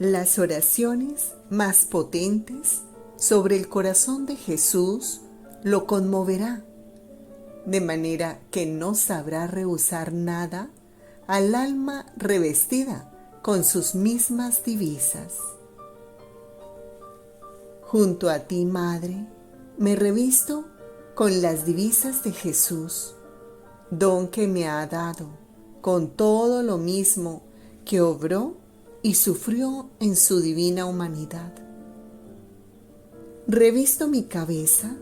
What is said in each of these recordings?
Las oraciones más potentes sobre el corazón de Jesús lo conmoverá, de manera que no sabrá rehusar nada al alma revestida con sus mismas divisas. Junto a ti, Madre, me revisto con las divisas de Jesús, don que me ha dado, con todo lo mismo que obró y sufrió en su divina humanidad. Revisto mi cabeza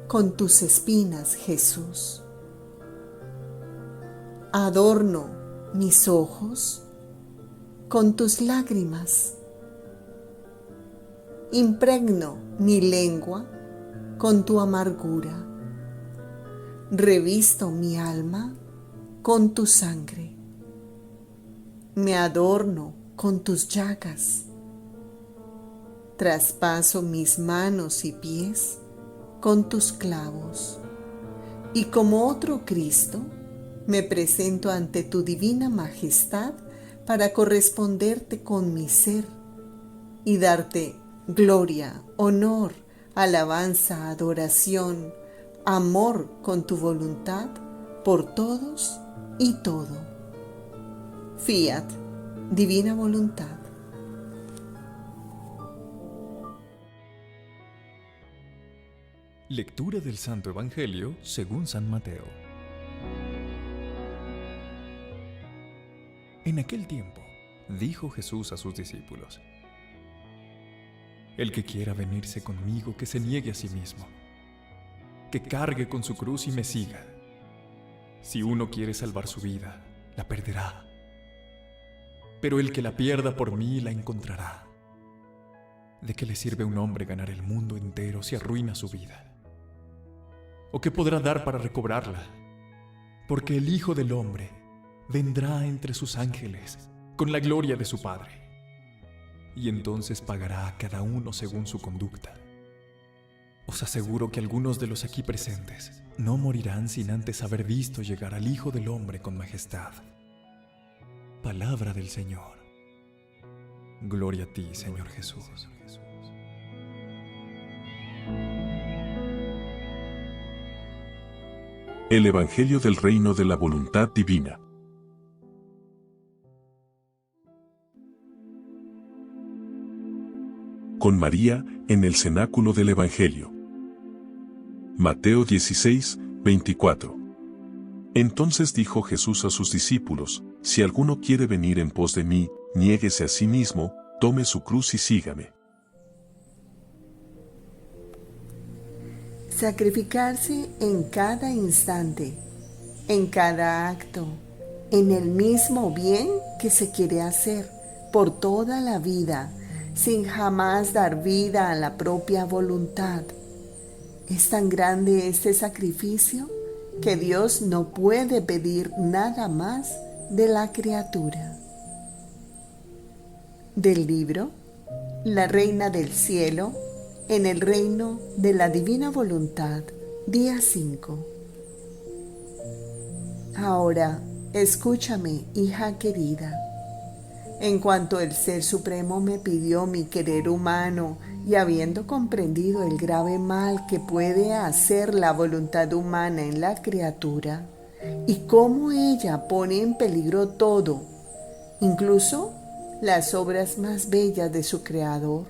con tus espinas, Jesús. Adorno mis ojos con tus lágrimas. Impregno mi lengua con tu amargura. Revisto mi alma con tu sangre. Me adorno con tus llagas. Traspaso mis manos y pies con tus clavos. Y como otro Cristo, me presento ante tu divina majestad para corresponderte con mi ser y darte gloria, honor, alabanza, adoración, amor con tu voluntad por todos y todo. Fiat, divina voluntad. Lectura del Santo Evangelio según San Mateo. En aquel tiempo, dijo Jesús a sus discípulos: El que quiera venirse conmigo, que se niegue a sí mismo, que cargue con su cruz y me siga. Si uno quiere salvar su vida, la perderá. Pero el que la pierda por mí, la encontrará. ¿De qué le sirve a un hombre ganar el mundo entero si arruina su vida? ¿O qué podrá dar para recobrarla? Porque el Hijo del Hombre vendrá entre sus ángeles con la gloria de su Padre, y entonces pagará a cada uno según su conducta. Os aseguro que algunos de los aquí presentes no morirán sin antes haber visto llegar al Hijo del Hombre con majestad. Palabra del Señor. Gloria a ti, Señor Jesús. El Evangelio del Reino de la Voluntad Divina. Con María, en el cenáculo del Evangelio. Mateo 16, 24. Entonces dijo Jesús a sus discípulos: Si alguno quiere venir en pos de mí, niéguese a sí mismo, tome su cruz y sígame. Sacrificarse en cada instante, en cada acto, en el mismo bien que se quiere hacer por toda la vida, sin jamás dar vida a la propia voluntad. Es tan grande este sacrificio que Dios no puede pedir nada más de la criatura. Del libro La Reina del Cielo en el Reino de la Divina Voluntad, día 5. Ahora, escúchame, hija querida. En cuanto el Ser Supremo me pidió mi querer humano y habiendo comprendido el grave mal que puede hacer la voluntad humana en la criatura y cómo ella pone en peligro todo, incluso las obras más bellas de su Creador,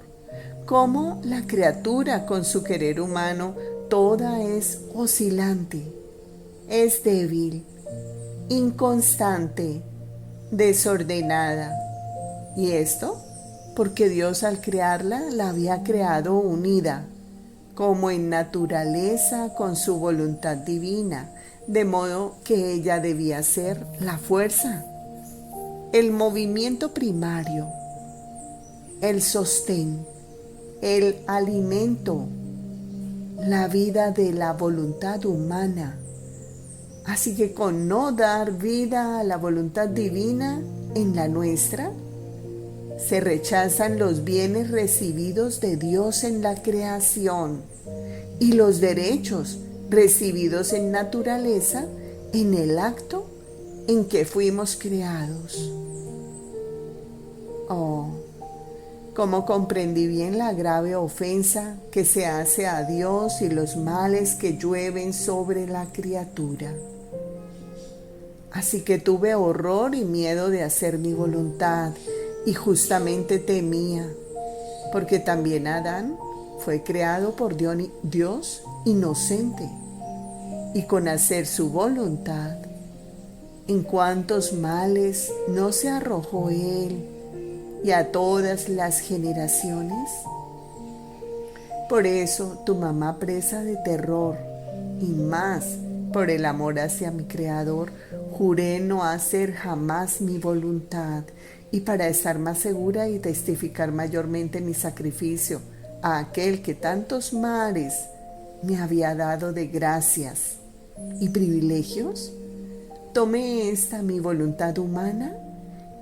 cómo la criatura con su querer humano toda es oscilante, es débil, inconstante, desordenada. Y esto porque Dios al crearla la había creado unida, como en naturaleza con su voluntad divina, de modo que ella debía ser la fuerza, el movimiento primario, el sostén, el alimento, la vida de la voluntad humana. Así que con no dar vida a la voluntad divina en la nuestra, se rechazan los bienes recibidos de Dios en la creación y los derechos recibidos en naturaleza en el acto en que fuimos creados. Oh, Cómo comprendí bien la grave ofensa que se hace a Dios y los males que llueven sobre la criatura. Así que tuve horror y miedo de hacer mi voluntad, y justamente temía, porque también Adán fue creado por Dios inocente, y con hacer su voluntad, en cuántos males no se arrojó él y a todas las generaciones. Por eso tu mamá, presa de terror, y más por el amor hacia mi Creador, juré no hacer jamás mi voluntad, y para estar más segura y testificar mayormente mi sacrificio a aquel que tantos mares me había dado de gracias y privilegios, tomé esta mi voluntad humana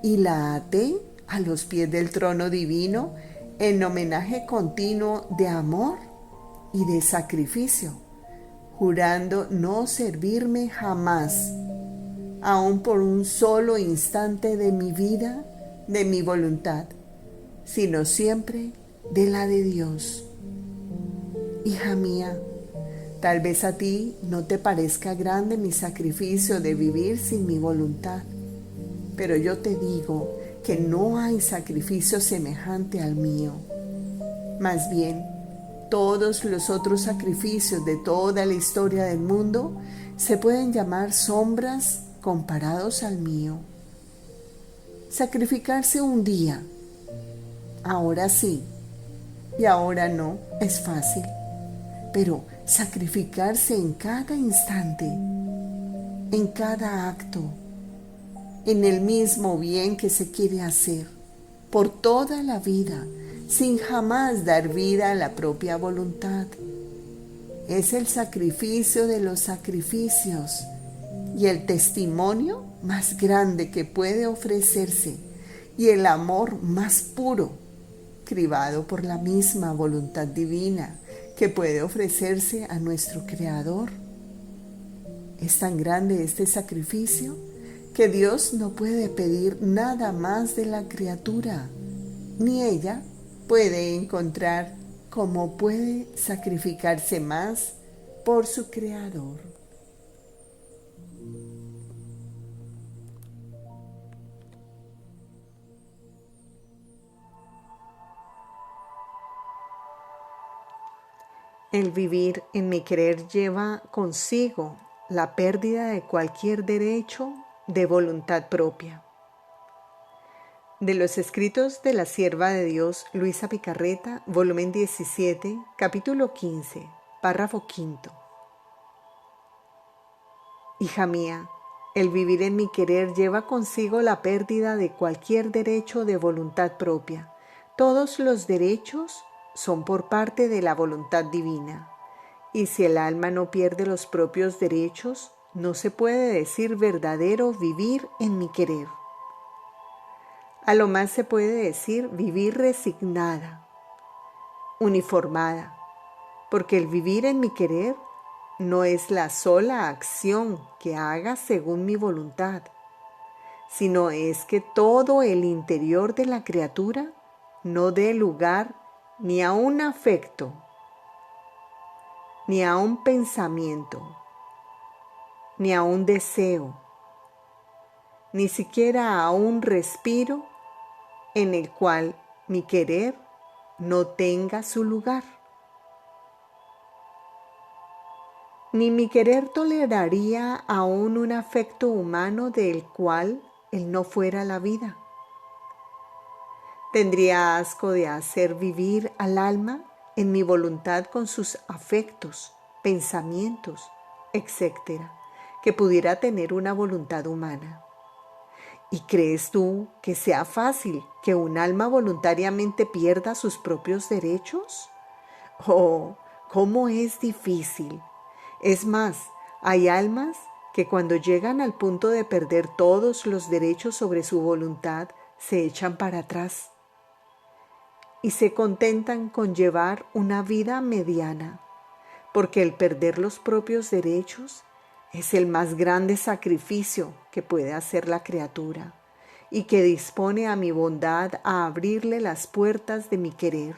y la até a los pies del trono divino en homenaje continuo de amor y de sacrificio, jurando no servirme jamás, aun por un solo instante de mi vida, de mi voluntad, sino siempre de la de Dios. Hija mía, tal vez a ti no te parezca grande mi sacrificio de vivir sin mi voluntad, pero yo te digo que no hay sacrificio semejante al mío. Más bien, todos los otros sacrificios de toda la historia del mundo se pueden llamar sombras comparados al mío. Sacrificarse un día, ahora sí, y ahora no, es fácil, pero sacrificarse en cada instante, en cada acto, en el mismo bien que se quiere hacer, por toda la vida, sin jamás dar vida a la propia voluntad. Es el sacrificio de los sacrificios y el testimonio más grande que puede ofrecerse y el amor más puro, cribado por la misma voluntad divina que puede ofrecerse a nuestro Creador. Es tan grande este sacrificio que Dios no puede pedir nada más de la criatura, ni ella puede encontrar cómo puede sacrificarse más por su Creador. El vivir en mi querer lleva consigo la pérdida de cualquier derecho de voluntad propia. De los escritos de la sierva de Dios Luisa Picarreta, volumen 17, capítulo 15, párrafo 5. Hija mía, el vivir en mi querer lleva consigo la pérdida de cualquier derecho de voluntad propia. Todos los derechos son por parte de la voluntad divina, y si el alma no pierde los propios derechos, no se puede decir verdadero vivir en mi querer. A lo más se puede decir vivir resignada, uniformada, porque el vivir en mi querer no es la sola acción que haga según mi voluntad, sino es que todo el interior de la criatura no dé lugar ni a un afecto, ni a un pensamiento, ni a un deseo, ni siquiera a un respiro en el cual mi querer no tenga su lugar. Ni mi querer toleraría aún un afecto humano del cual él no fuera la vida. Tendría asco de hacer vivir al alma en mi voluntad con sus afectos, pensamientos, etc., que pudiera tener una voluntad humana. ¿Y crees tú que sea fácil que un alma voluntariamente pierda sus propios derechos? ¡Oh, cómo es difícil! Es más, hay almas que cuando llegan al punto de perder todos los derechos sobre su voluntad, se echan para atrás y se contentan con llevar una vida mediana, porque el perder los propios derechos es el más grande sacrificio que puede hacer la criatura, y que dispone a mi bondad a abrirle las puertas de mi querer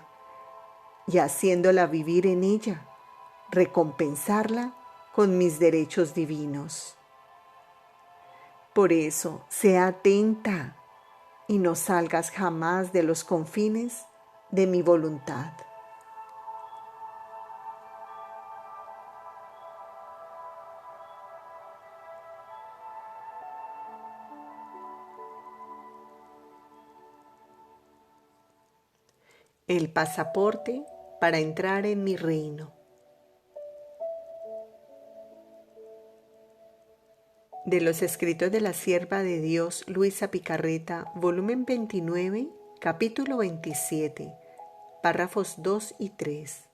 y haciéndola vivir en ella, recompensarla con mis derechos divinos. Por eso, sea atenta y no salgas jamás de los confines de mi voluntad. El pasaporte para entrar en mi reino. De los escritos de la sierva de Dios Luisa Picarreta, volumen 29, capítulo 27, párrafos 2 y 3.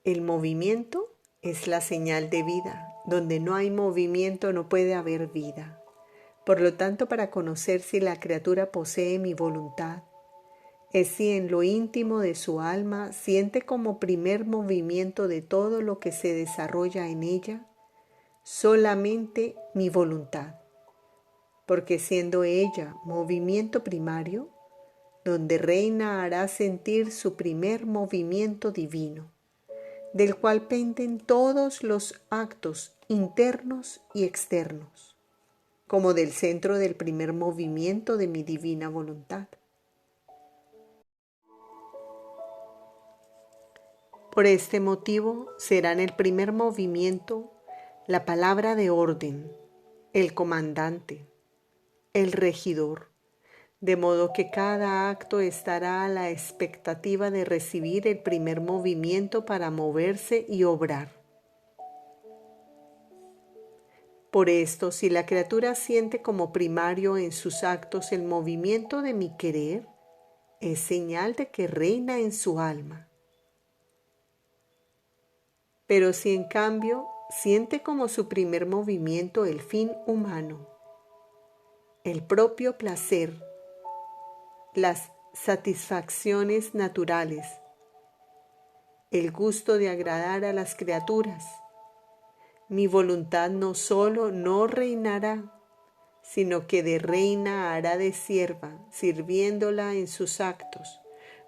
El movimiento es la señal de vida. Donde no hay movimiento no puede haber vida. Por lo tanto, para conocer si la criatura posee mi voluntad, es si en lo íntimo de su alma siente como primer movimiento de todo lo que se desarrolla en ella, solamente mi voluntad, porque siendo ella movimiento primario, donde reina hará sentir su primer movimiento divino, del cual penden todos los actos internos y externos, como del centro del primer movimiento de mi divina voluntad. Por este motivo será en el primer movimiento la palabra de orden, el comandante, el regidor, de modo que cada acto estará a la expectativa de recibir el primer movimiento para moverse y obrar. Por esto, si la criatura siente como primario en sus actos el movimiento de mi querer, es señal de que reina en su alma. Pero si en cambio siente como su primer movimiento el fin humano, el propio placer, las satisfacciones naturales, el gusto de agradar a las criaturas, mi voluntad no solo no reinará, sino que de reina hará de sierva, sirviéndola en sus actos,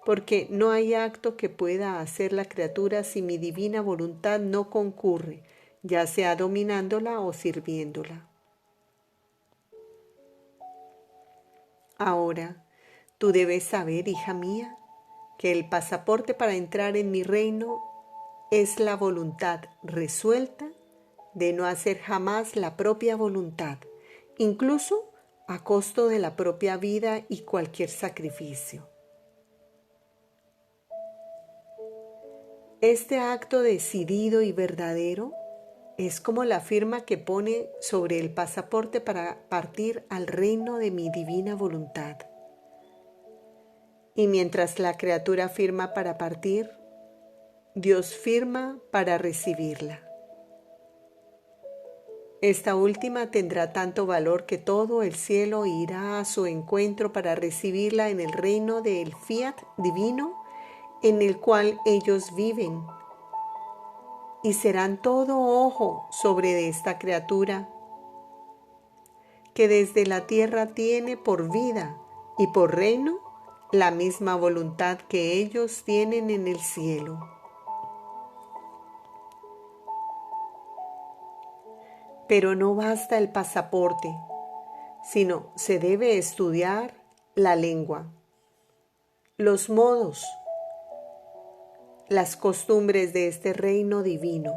porque no hay acto que pueda hacer la criatura si mi divina voluntad no concurre, ya sea dominándola o sirviéndola. Ahora, tú debes saber, hija mía, que el pasaporte para entrar en mi reino es la voluntad resuelta de no hacer jamás la propia voluntad, incluso a costo de la propia vida y cualquier sacrificio. Este acto decidido y verdadero es como la firma que pone sobre el pasaporte para partir al reino de mi divina voluntad. Y mientras la criatura firma para partir, Dios firma para recibirla. Esta última tendrá tanto valor que todo el cielo irá a su encuentro para recibirla en el reino del fiat divino en el cual ellos viven, y serán todo ojo sobre esta criatura que desde la tierra tiene por vida y por reino la misma voluntad que ellos tienen en el cielo. Pero no basta el pasaporte, sino se debe estudiar la lengua, los modos, las costumbres de este reino divino.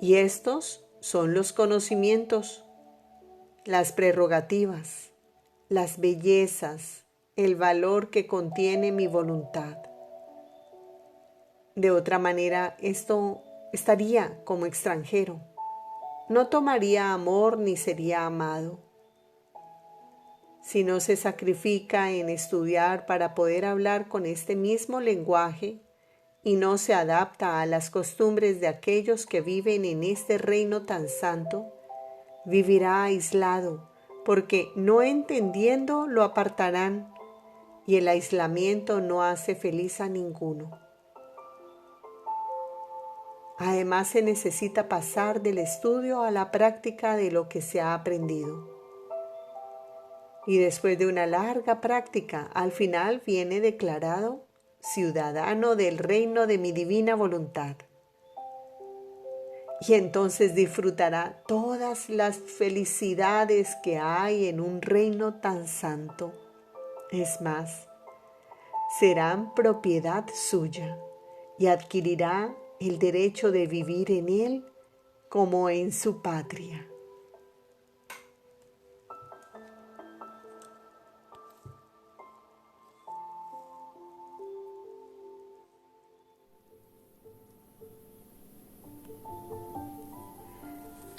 Y estos son los conocimientos, las prerrogativas, las bellezas, el valor que contiene mi voluntad. De otra manera, esto estaría como extranjero. No tomaría amor ni sería amado. Si no se sacrifica en estudiar para poder hablar con este mismo lenguaje y no se adapta a las costumbres de aquellos que viven en este reino tan santo, vivirá aislado, porque no entendiendo lo apartarán, y el aislamiento no hace feliz a ninguno. Además, se necesita pasar del estudio a la práctica de lo que se ha aprendido. Y después de una larga práctica, al final viene declarado ciudadano del reino de mi divina voluntad. Y entonces disfrutará todas las felicidades que hay en un reino tan santo. Es más, serán propiedad suya y adquirirá el derecho de vivir en él como en su patria.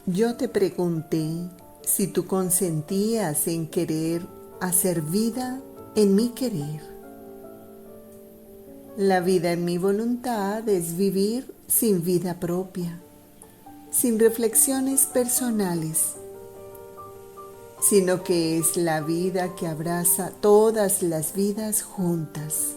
Yo te pregunté si tú consentías en querer hacer vida en mi querer. La vida en mi voluntad es vivir sin vida propia, sin reflexiones personales, sino que es la vida que abraza todas las vidas juntas.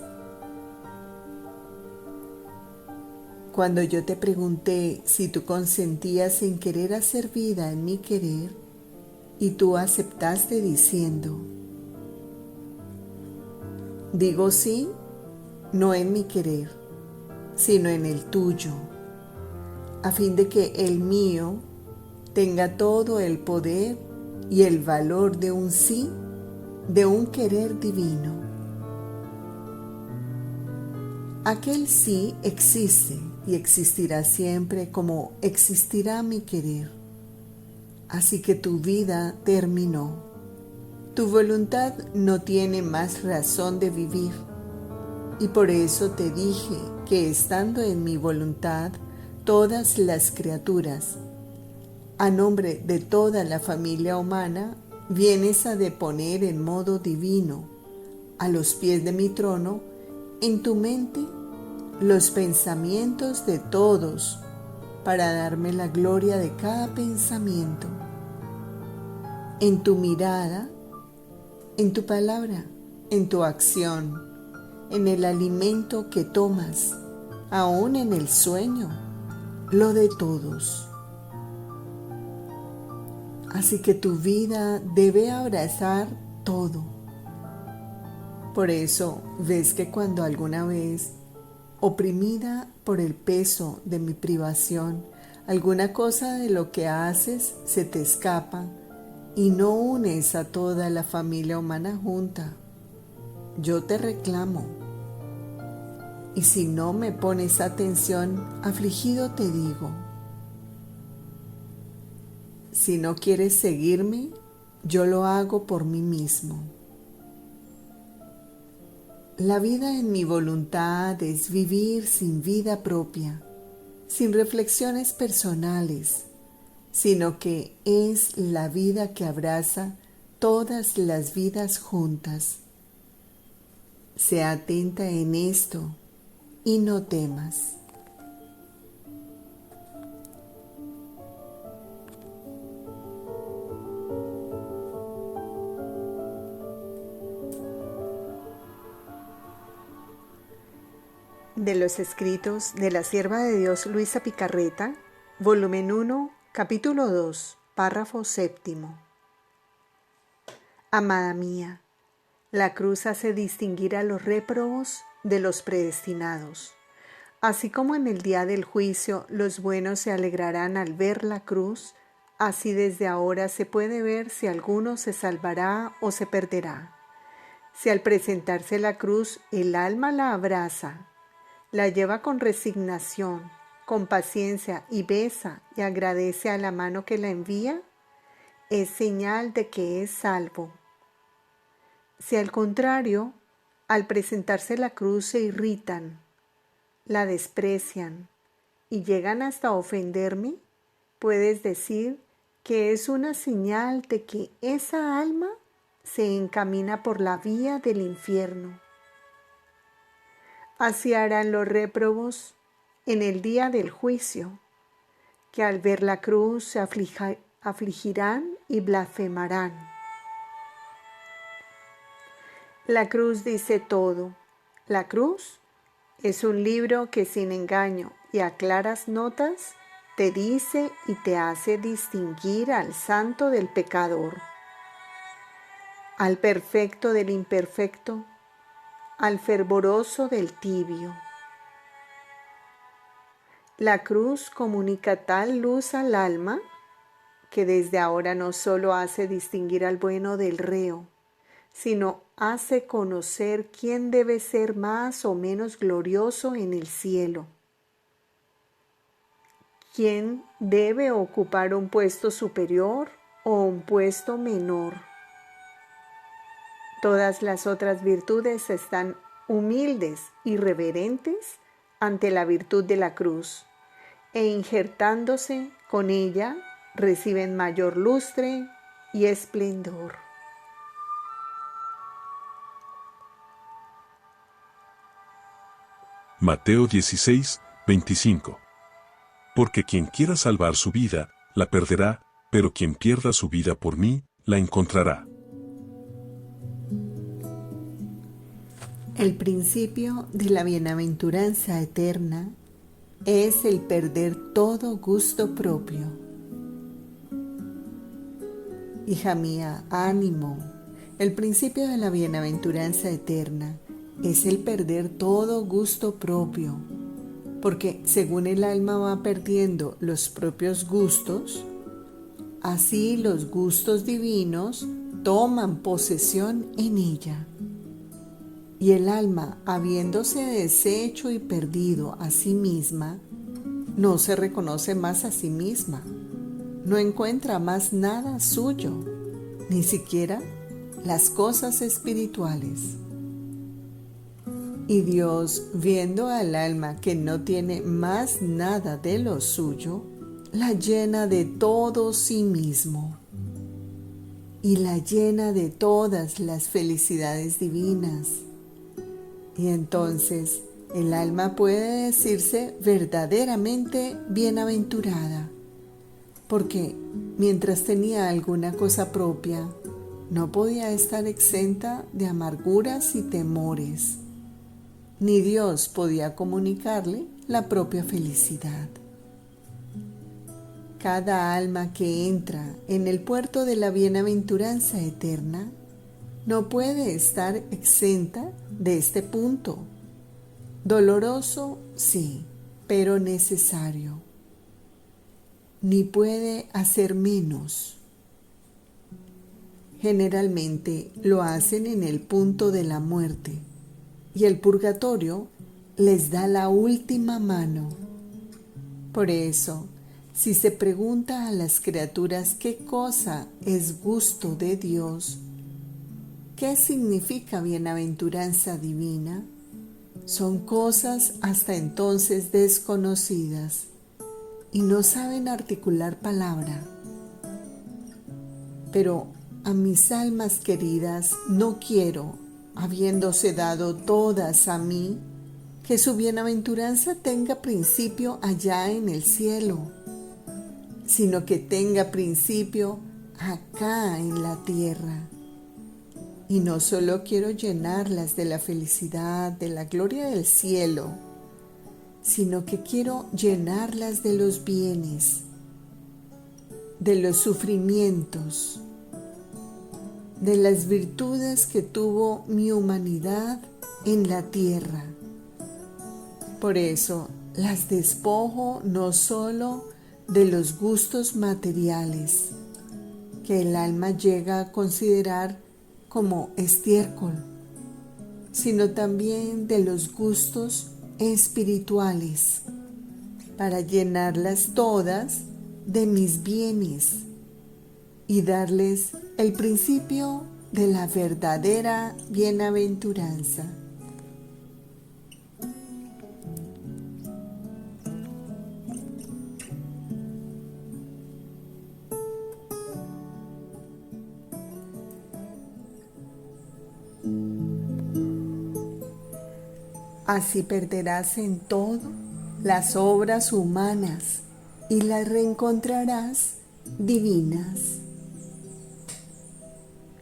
Cuando yo te pregunté si tú consentías en querer hacer vida en mi querer, y tú aceptaste diciendo, digo sí, no en mi querer, sino en el tuyo, a fin de que el mío tenga todo el poder y el valor de un sí, de un querer divino. Aquel sí existe y existirá siempre como existirá mi querer. Así que tu vida terminó. Tu voluntad no tiene más razón de vivir. Y por eso te dije que estando en mi voluntad, todas las criaturas, a nombre de toda la familia humana, vienes a deponer en modo divino, a los pies de mi trono, en tu mente, los pensamientos de todos, para darme la gloria de cada pensamiento, en tu mirada, en tu palabra, en tu acción, en el alimento que tomas, aún en el sueño, lo de todos. Así que tu vida debe abrazar todo. Por eso ves que cuando alguna vez, oprimida por el peso de mi privación, alguna cosa de lo que haces se te escapa y no unes a toda la familia humana junta, yo te reclamo. Y si no me pones atención, afligido te digo, si no quieres seguirme, yo lo hago por mí mismo. La vida en mi voluntad es vivir sin vida propia, sin reflexiones personales, sino que es la vida que abraza todas las vidas juntas. Sea atenta en esto y no temas. De los escritos de la sierva de Dios Luisa Picarreta, volumen 1, capítulo 2, párrafo 7. Amada mía, la cruz hace distinguir a los réprobos de los predestinados. Así como en el día del juicio los buenos se alegrarán al ver la cruz, así desde ahora se puede ver si alguno se salvará o se perderá. Si al presentarse la cruz el alma la abraza, la lleva con resignación, con paciencia y besa y agradece a la mano que la envía, es señal de que es salvo. Si al contrario, al presentarse la cruz se irritan, la desprecian y llegan hasta ofenderme, puedes decir que es una señal de que esa alma se encamina por la vía del infierno. Así harán los réprobos en el día del juicio, que al ver la cruz se afligirán y blasfemarán. La cruz dice todo. La cruz Es un libro que sin engaño y a claras notas te dice y te hace distinguir al santo del pecador, al perfecto del imperfecto, al fervoroso del tibio. La cruz comunica tal luz al alma que desde ahora no solo hace distinguir al bueno del reo, sino hace conocer quién debe ser más o menos glorioso en el cielo, quién debe ocupar un puesto superior o un puesto menor. Todas las otras virtudes están humildes y reverentes ante la virtud de la cruz, e injertándose con ella reciben mayor lustre y esplendor. Mateo 16, 25. Porque quien quiera salvar su vida, la perderá, pero quien pierda su vida por mí, la encontrará. El principio de la bienaventuranza eterna es el perder todo gusto propio. Hija mía, ánimo. El principio de la bienaventuranza eterna es el perder todo gusto propio, porque según el alma va perdiendo los propios gustos, así los gustos divinos toman posesión en ella. Y el alma, habiéndose deshecho y perdido a sí misma, no se reconoce más a sí misma, no encuentra más nada suyo, ni siquiera las cosas espirituales. Y Dios, viendo al alma que no tiene más nada de lo suyo, la llena de todo sí mismo y la llena de todas las felicidades divinas. Y entonces el alma puede decirse verdaderamente bienaventurada, porque mientras tenía alguna cosa propia, no podía estar exenta de amarguras y temores, ni Dios podía comunicarle la propia felicidad. Cada alma que entra en el puerto de la bienaventuranza eterna no puede estar exenta de este punto. Doloroso, sí, pero necesario. Ni puede hacer menos. Generalmente lo hacen en el punto de la muerte, y el purgatorio les da la última mano. Por eso, si se pregunta a las criaturas qué cosa es gusto de Dios, ¿qué significa bienaventuranza divina? Son cosas hasta entonces desconocidas y no saben articular palabra. Pero a mis almas queridas no quiero, habiéndose dado todas a mí, que su bienaventuranza tenga principio allá en el cielo, sino que tenga principio acá en la tierra. Y no solo quiero llenarlas de la felicidad, de la gloria del cielo, sino que quiero llenarlas de los bienes, de los sufrimientos, de las virtudes que tuvo mi humanidad en la tierra. Por eso las despojo no solo de los gustos materiales, que el alma llega a considerar como estiércol, sino también de los gustos espirituales, para llenarlas todas de mis bienes y darles el principio de la verdadera bienaventuranza. Así perderás en todo las obras humanas y las reencontrarás divinas.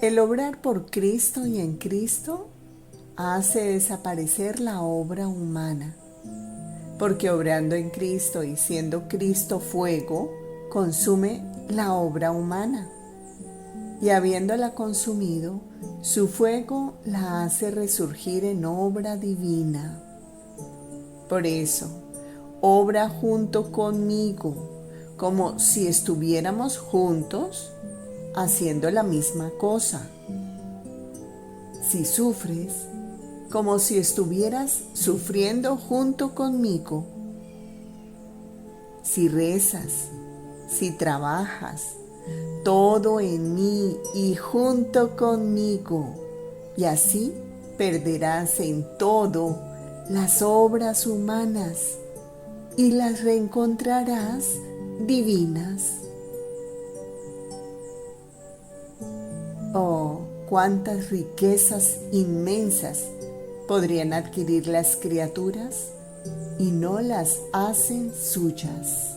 El obrar por Cristo y en Cristo hace desaparecer la obra humana, porque obrando en Cristo y siendo Cristo fuego, consume la obra humana, y habiéndola consumido, su fuego la hace resurgir en obra divina. Por eso, obra junto conmigo, como si estuviéramos juntos haciendo la misma cosa. Si sufres, como si estuvieras sufriendo junto conmigo. Si rezas, si trabajas, todo en mí y junto conmigo, y así perderás en todo las obras humanas y las reencontrarás divinas. Oh, cuántas riquezas inmensas podrían adquirir las criaturas y no las hacen suyas.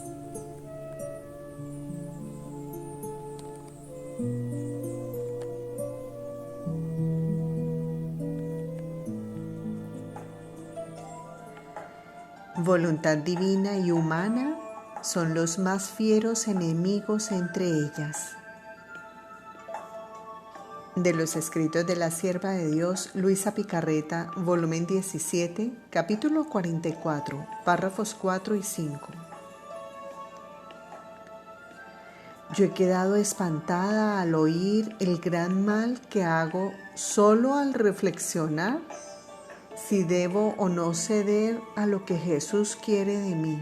Voluntad divina y humana son los más fieros enemigos entre ellas. De los escritos de la sierva de Dios, Luisa Picarreta, volumen 17, capítulo 44, párrafos 4 y 5. Yo he quedado espantada al oír el gran mal que hago solo al reflexionar si debo o no ceder a lo que Jesús quiere de mí,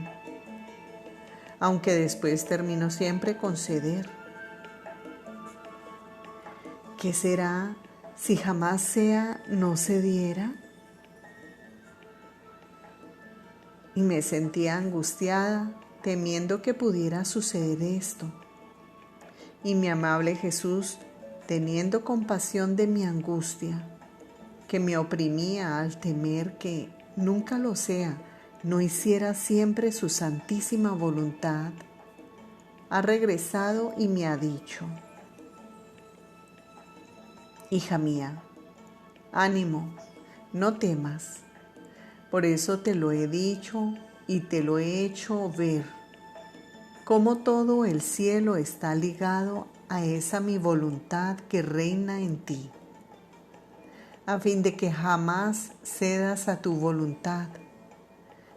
aunque después termino siempre con ceder. ¿Qué será si jamás sea no cediera? Y me sentía angustiada, temiendo que pudiera suceder esto. Y mi amable Jesús, teniendo compasión de mi angustia, que me oprimía al temer que, nunca lo sea, no hiciera siempre su santísima voluntad, ha regresado y me ha dicho: hija mía, ánimo, no temas, por eso te lo he dicho y te lo he hecho ver, cómo todo el cielo está ligado a esa mi voluntad que reina en ti, a fin de que jamás cedas a tu voluntad,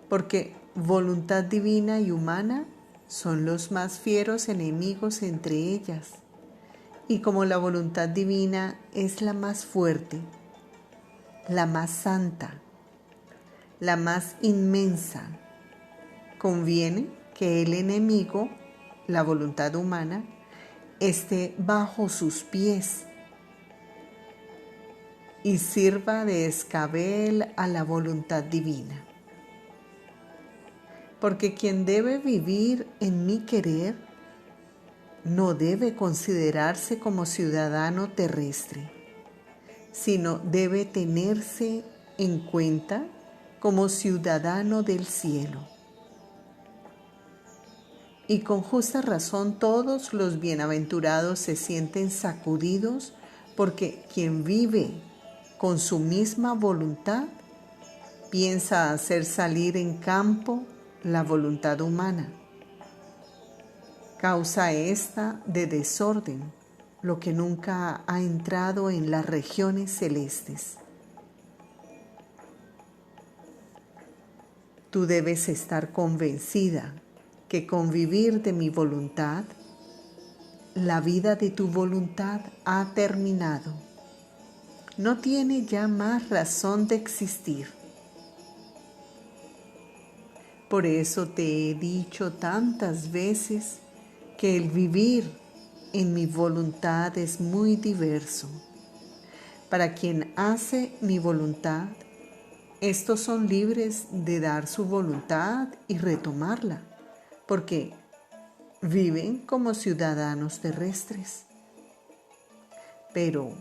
porque voluntad divina y humana son los más fieros enemigos entre ellas, y como la voluntad divina es la más fuerte, la más santa, la más inmensa, conviene que el enemigo, la voluntad humana, esté bajo sus pies y sirva de escabel a la voluntad divina. Porque quien debe vivir en mi querer no debe considerarse como ciudadano terrestre, sino debe tenerse en cuenta como ciudadano del cielo. Y con justa razón todos los bienaventurados se sienten sacudidos, porque quien vive con su misma voluntad piensa hacer salir en campo la voluntad humana. Causa esta de desorden lo que nunca ha entrado en las regiones celestes. Tú debes estar convencida que con vivir de mi voluntad, la vida de tu voluntad ha terminado. No tiene ya más razón de existir. Por eso te he dicho tantas veces que el vivir en mi voluntad es muy diverso. Para quien hace mi voluntad, estos son libres de dar su voluntad y retomarla, porque viven como ciudadanos terrestres. Pero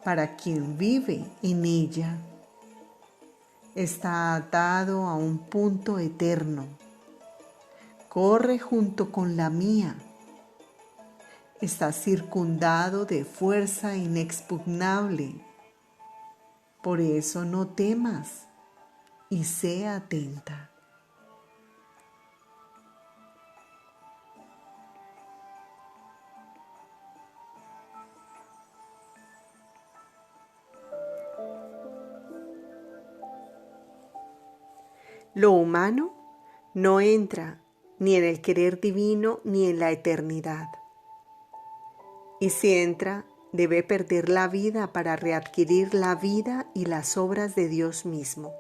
para quien vive en ella, está atado a un punto eterno, corre junto con la mía, está circundado de fuerza inexpugnable, Por eso no temas y sé atenta. Lo humano no entra ni en el querer divino ni en la eternidad. Y si entra, debe perder la vida para readquirir la vida y las obras de Dios mismo.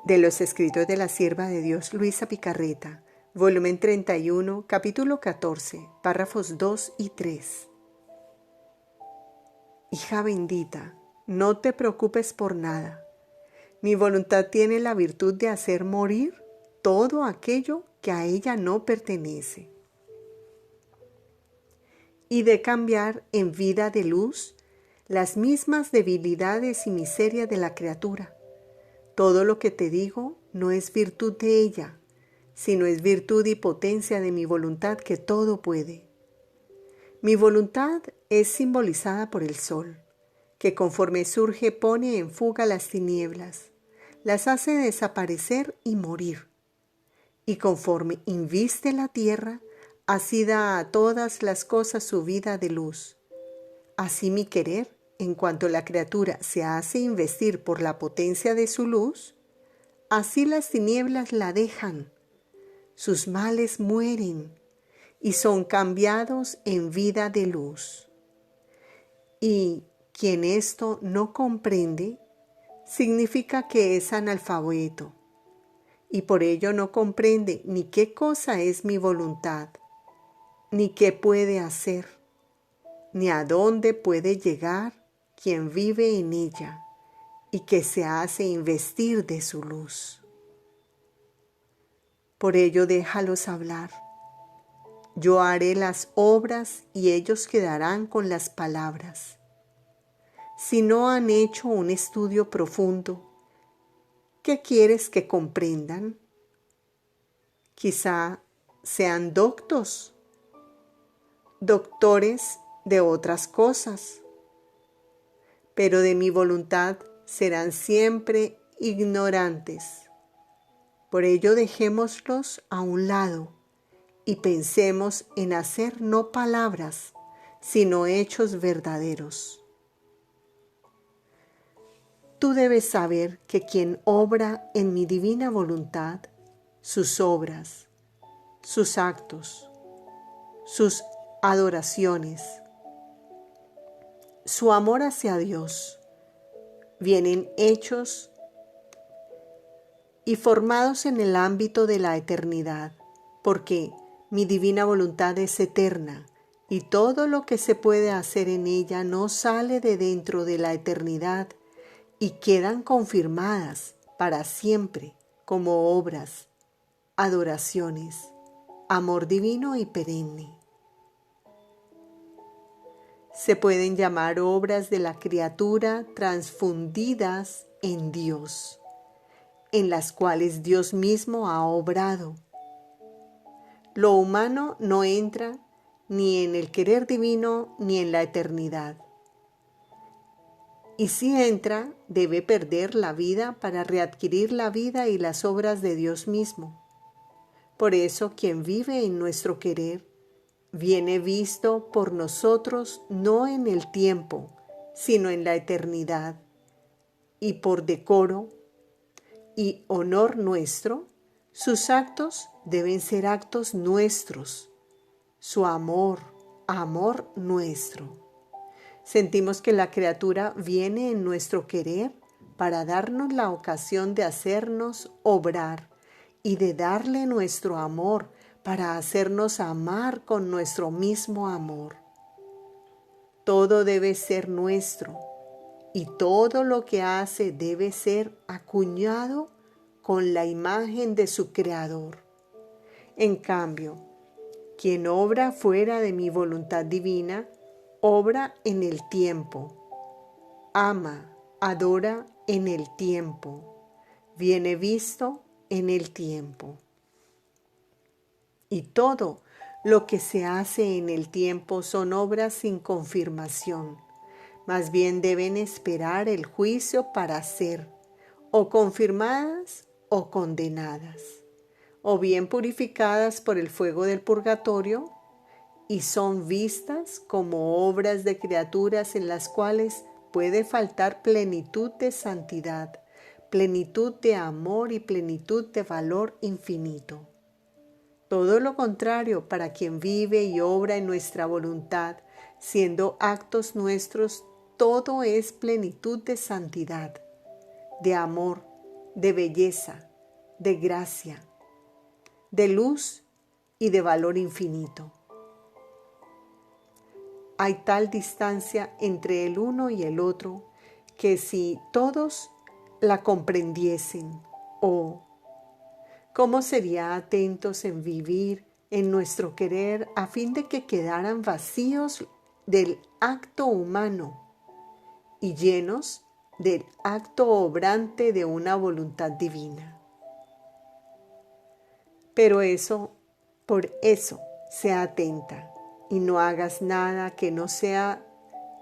De los escritos de la sierva de Dios Luisa Picarreta, volumen 31, capítulo 14, párrafos 2 y 3. Hija bendita, no te preocupes por nada. Mi voluntad tiene la virtud de hacer morir todo aquello que a ella no pertenece y de cambiar en vida de luz las mismas debilidades y miserias de la criatura. Todo lo que te digo no es virtud de ella, sino es virtud y potencia de mi voluntad que todo puede. Mi voluntad es simbolizada por el sol, que conforme surge pone en fuga las tinieblas, las hace desaparecer y morir. Y conforme inviste la tierra, así da a todas las cosas su vida de luz. Así mi querer, en cuanto la criatura se hace investir por la potencia de su luz, así las tinieblas la dejan, sus males mueren y son cambiados en vida de luz. Y quien esto no comprende, significa que es analfabeto y por ello no comprende ni qué cosa es mi voluntad, ni qué puede hacer, ni a dónde puede llegar quien vive en ella y que se hace investir de su luz. Por ello déjalos hablar. Yo haré las obras y ellos quedarán con las palabras. Si no han hecho un estudio profundo, ¿qué quieres que comprendan? Quizá sean doctores de otras cosas, pero de mi voluntad serán siempre ignorantes. Por ello dejémoslos a un lado y pensemos en hacer no palabras, sino hechos verdaderos. Tú debes saber que quien obra en mi divina voluntad, sus obras, sus actos, sus adoraciones, su amor hacia Dios, vienen hechos y formados en el ámbito de la eternidad, porque mi divina voluntad es eterna y todo lo que se puede hacer en ella no sale de dentro de la eternidad y quedan confirmadas para siempre como obras, adoraciones, amor divino y perenne. Se pueden llamar obras de la criatura transfundidas en Dios, en las cuales Dios mismo ha obrado. Lo humano no entra ni en el querer divino ni en la eternidad. Y si entra, debe perder la vida para readquirir la vida y las obras de Dios mismo. Por eso, quien vive en nuestro querer, viene visto por nosotros no en el tiempo, sino en la eternidad. Y por decoro y honor nuestro, sus actos deben ser actos nuestros. Su amor nuestro. Sentimos que la criatura viene en nuestro querer para darnos la ocasión de hacernos obrar y de darle nuestro amor para hacernos amar con nuestro mismo amor. Todo debe ser nuestro y todo lo que hace debe ser acuñado con la imagen de su Creador. En cambio, quien obra fuera de mi voluntad divina, obra en el tiempo, ama, adora en el tiempo, viene visto en el tiempo. Y todo lo que se hace en el tiempo son obras sin confirmación, Más bien deben esperar el juicio para ser o confirmadas o condenadas, o bien purificadas por el fuego del purgatorio, y son vistas como obras de criaturas en las cuales puede faltar plenitud de santidad, plenitud de amor y plenitud de valor infinito. Todo lo contrario para quien vive y obra en nuestra voluntad, siendo actos nuestros, todo es plenitud de santidad, de amor, de belleza, de gracia, de luz y de valor infinito. Hay tal distancia entre el uno y el otro que si todos la comprendiesen, ¿cómo sería atentos en vivir en nuestro querer a fin de que quedaran vacíos del acto humano y llenos del acto obrante de una voluntad divina? Pero por eso, sea atenta y no hagas nada que no sea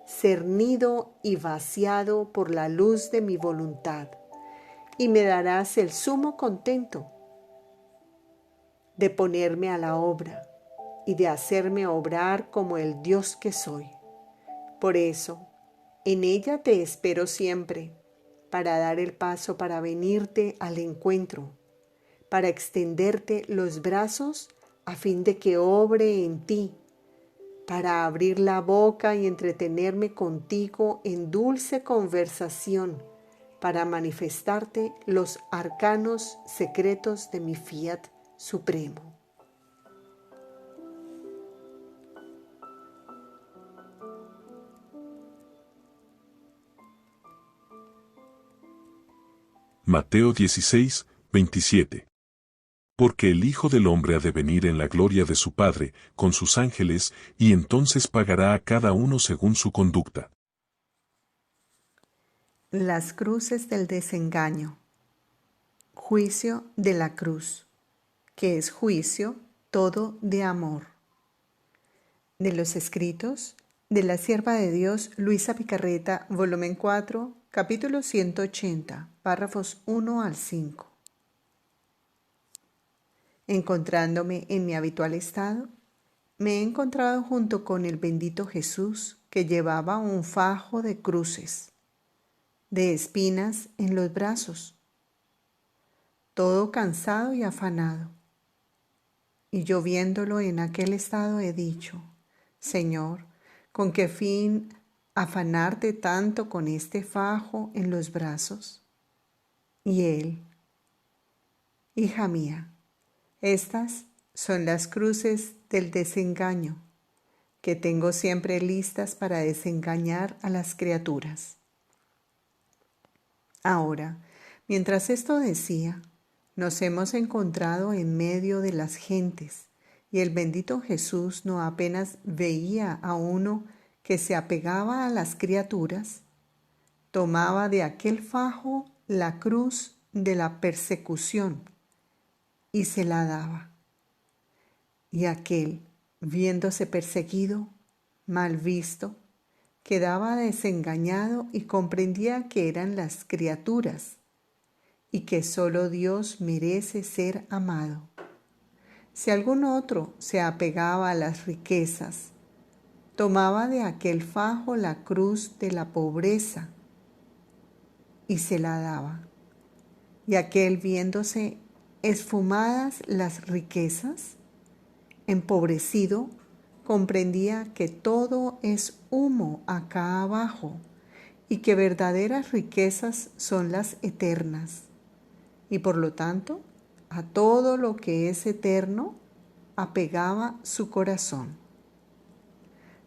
cernido y vaciado por la luz de mi voluntad, y me darás el sumo contento de ponerme a la obra y de hacerme obrar como el Dios que soy. Por eso, en ella te espero siempre, para dar el paso para venirte al encuentro, para extenderte los brazos a fin de que obre en ti, para abrir la boca y entretenerme contigo en dulce conversación, para manifestarte los arcanos secretos de mi fiat supremo. Mateo 16, 27. Porque el Hijo del Hombre ha de venir en la gloria de su Padre, con sus ángeles, y entonces pagará a cada uno según su conducta. Las cruces del desengaño. Juicio de la cruz, que es juicio todo de amor. De los escritos de la sierva de Dios Luisa Picarreta, volumen 4, capítulo 180, párrafos 1 al 5. Encontrándome en mi habitual estado, me he encontrado junto con el bendito Jesús, que llevaba un fajo de cruces, de espinas en los brazos, todo cansado y afanado. Y yo viéndolo en aquel estado he dicho: Señor, ¿con qué fin afanarte tanto con este fajo en los brazos? Y él: Hija mía, estas son las cruces del desengaño, que tengo siempre listas para desengañar a las criaturas. Ahora, mientras esto decía, nos hemos encontrado en medio de las gentes, y el bendito Jesús no apenas veía a uno que se apegaba a las criaturas, tomaba de aquel fajo la cruz de la persecución y se la daba. Y aquel, viéndose perseguido, mal visto, quedaba desengañado y comprendía que eran las criaturas y que solo Dios merece ser amado. Si algún otro se apegaba a las riquezas, tomaba de aquel fajo la cruz de la pobreza y se la daba. Y aquel, viéndose esfumadas las riquezas, empobrecido, comprendía que todo es humo acá abajo y que verdaderas riquezas son las eternas. Y por lo tanto, a todo lo que es eterno apegaba su corazón.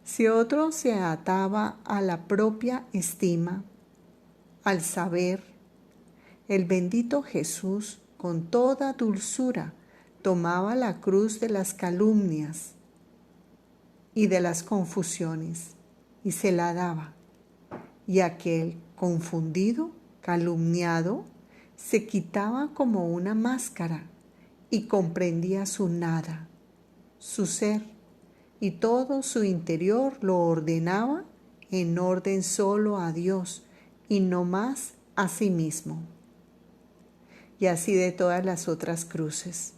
Si otro se ataba a la propia estima, al saber, el bendito Jesús con toda dulzura tomaba la cruz de las calumnias y de las confusiones y se la daba. Y aquel confundido, calumniado, se quitaba como una máscara y comprendía su nada, su ser, y todo su interior lo ordenaba en orden solo a Dios y no más a sí mismo. Y así de todas las otras cruces.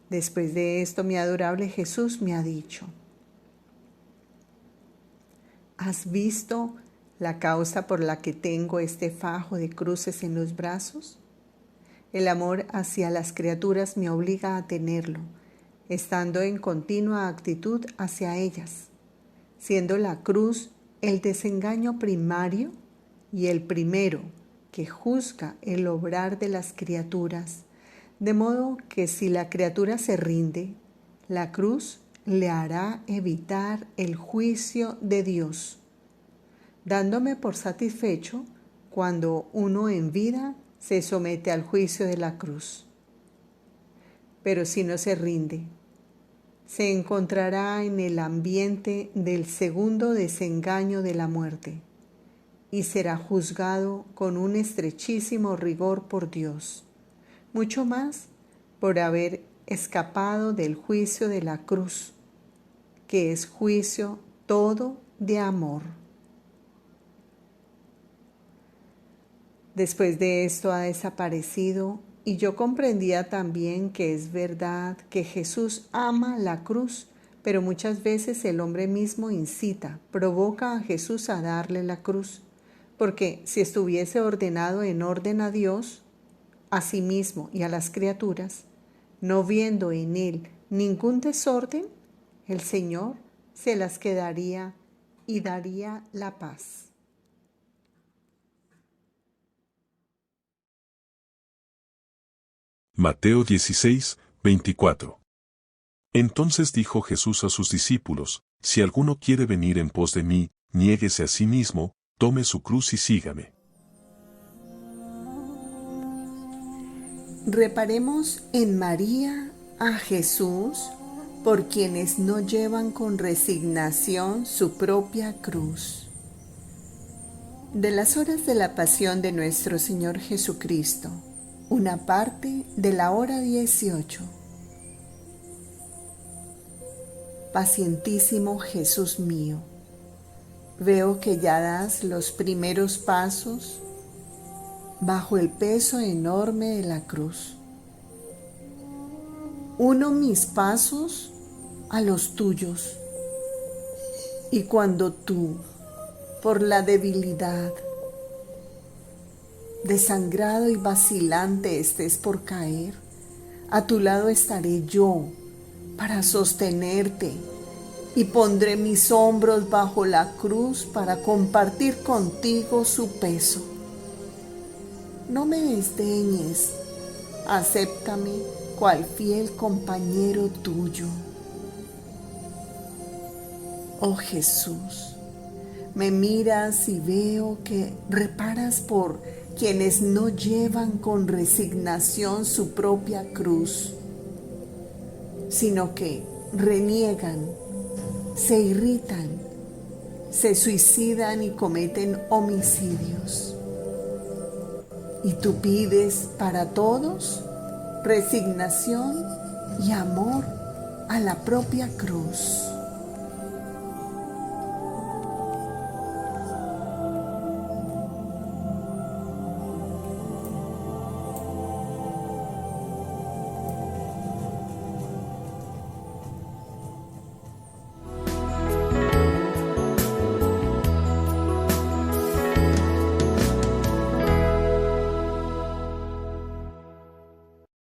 Después de esto, mi adorable Jesús me ha dicho: ¿has visto la causa por la que tengo este fajo de cruces en los brazos? El amor hacia las criaturas me obliga a tenerlo, estando en continua actitud hacia ellas, siendo la cruz el desengaño primario y el primero que juzga el obrar de las criaturas, de modo que si la criatura se rinde, la cruz le hará evitar el juicio de Dios, dándome por satisfecho cuando uno en vida se somete al juicio de la cruz. Pero si no se rinde, se encontrará en el ambiente del segundo desengaño de la muerte y será juzgado con un estrechísimo rigor por Dios, mucho más por haber escapado del juicio de la cruz, que es juicio todo de amor. Después de esto ha desaparecido y yo comprendía también que es verdad que Jesús ama la cruz, pero muchas veces el hombre mismo incita, provoca a Jesús a darle la cruz, porque si estuviese ordenado en orden a Dios, a sí mismo y a las criaturas, no viendo en él ningún desorden, el Señor se las quedaría y daría la paz. Mateo 16, 24. Entonces dijo Jesús a sus discípulos: si alguno quiere venir en pos de mí, niéguese a sí mismo, tome su cruz y sígame. Reparemos en María a Jesús, por quienes no llevan con resignación su propia cruz. De las horas de la pasión de nuestro Señor Jesucristo, una parte de la hora 18. Pacientísimo Jesús mío, veo que ya das los primeros pasos bajo el peso enorme de la cruz. Uno mis pasos a los tuyos, y cuando tú, por la debilidad, desangrado y vacilante estés por caer, a tu lado estaré yo para sostenerte y pondré mis hombros bajo la cruz para compartir contigo su peso. No me desdeñes, acéptame cual fiel compañero tuyo. Oh Jesús, me miras y veo que reparas por quienes no llevan con resignación su propia cruz, sino que reniegan, se irritan, se suicidan y cometen homicidios. Y tú pides para todos resignación y amor a la propia cruz.